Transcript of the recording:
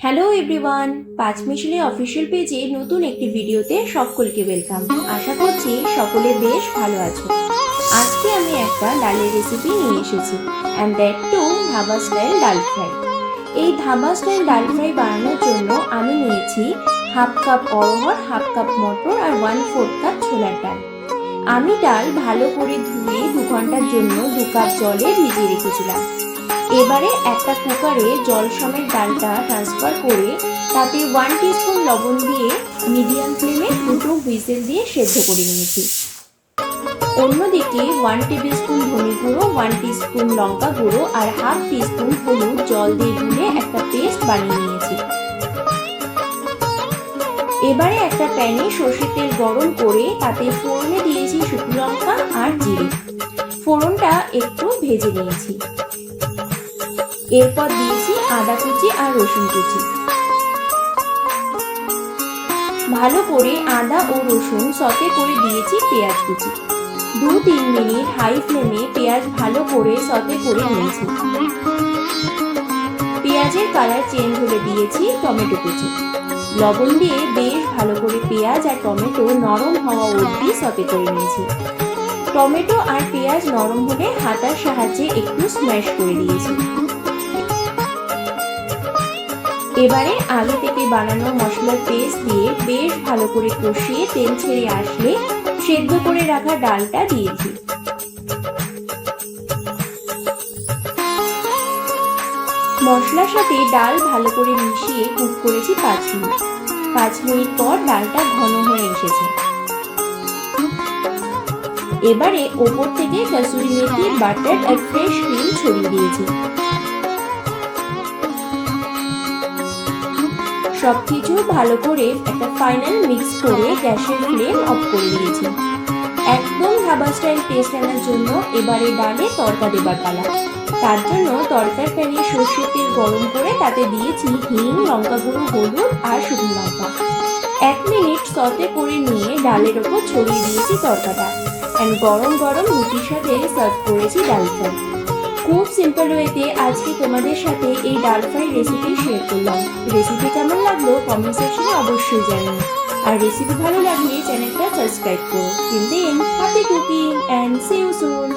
Hello everyone, পাঁচ মিশালি official পেজে নতুন একটি ভিডিওতে সকলকে ওয়েলকাম। আশা করছি সকলে বেশ ভালো আছো। আজকে আমি একটা ডালের রেসিপি নিয়ে এসেছি, and that too dhaba style dal fry. এই ধাবা স্টাইল ডাল ফ্রাই বানানোর জন্য আমি নিয়েছি হাফ কাপ অড়হর, হাফ কাপ মটর আর 1/4 কাপ ছোলার ডাল। আমি ডাল ভালো করে ধুয়ে 2 ঘন্টার জন্য 2 কাপ জলে ভিজিয়ে রেখেছিলাম। এবারে একটা কুকারে জল সমেত ডালটা ট্রান্সফার করে তাতে 1 টিস্পুন লবণ দিয়ে মিডিয়াম ফ্লেমে 2 হুইসেল দিয়ে সেদ্ধ করে নিয়েছি। অন্যদিকে 1 টেবিলস্পুন ধনে গুঁড়ো, 1 টিস্পুন লঙ্কা গুঁড়ো আর হাফ টিস্পুন হলুদ জল দিয়ে গুলে একটা পেস্ট বানিয়ে নিয়েছি। এবারে একটা প্যানে সর্ষের তেল গরম করে তাতে ফোড়নে দিয়েছি শুকনো লঙ্কা আর জিরে। ফোড়নটা একটু ভেজে নিয়েছি। এরপর দিয়েছি আদা কুচি আর রসুন কুচি। ভালো করে আদা ও রসুন সতে করে দিয়েছি পেঁয়াজ কুচি। 2-3 মিনিট হাই ফ্লেমে পেঁয়াজ ভালো করে সতে করে নিয়েছি। পেঁয়াজের কালার চেঞ্জ হলে দিয়েছি টমেটো কুচি। লবণ দিয়ে বেশ ভালো করে পেঁয়াজ আর টমেটো নরম হওয়া অবধি সতে করে নিয়েছি। টমেটো আর পেঁয়াজ নরম হলে হাতার সাহায্যে একটু স্ম্যাশ করে দিয়েছি। এবারে আগে থেকে বানানো মশলার পেস্ট দিয়ে বেশ ভালো করে কষিয়ে তেল ছেড়ে আসলে সেদ্ধ করে রাখা ডালটা দিয়েছি। মশলার সাথে ডাল ভালো করে মিশিয়ে কুক করেছি 5 মিনিট। 5 মিনিট পর ডালটা ঘন হয়ে এসেছে। এবারে ওপর থেকে কসুরি মেথি, বাটার আর ফ্রেশ ক্রিম ছড়িয়ে দিয়েছি। সবকিছু ভালো করে একটা ফাইনাল মিক্স করে গ্যাসের ফ্লেম অফ করে দিয়েছি। একদম ধাবা স্টাইল টেস্ট আনার জন্য এবারে ডালে তড়কা দেবার পালা। তার জন্য তড়কার প্যানে সর্ষের তেল গরম করে তাতে দিয়েছি হিং, লঙ্কা গুঁড়ো, হলুদ আর শুকনো লঙ্কা। 1 মিনিট সতে করে নিয়ে ডালের ওপর ছড়িয়ে দিয়েছি তড়কাটা, এন্ড গরম গরম রুটির সাথে সার্ভ করেছি ডাল ফ্রাই। খুব সিম্পল ওয়েতে আজকে তোমাদের সাথে এই ডাল ফ্রাই রেসিপি শেয়ার করলাম। রেসিপি কেমন লাগলো কমেন্ট সেকশনে অবশ্যই জানিও। আর রেসিপি ভালো লাগলে চ্যানেলটা সাবস্ক্রাইব করো। Till then, happy cooking and see you soon.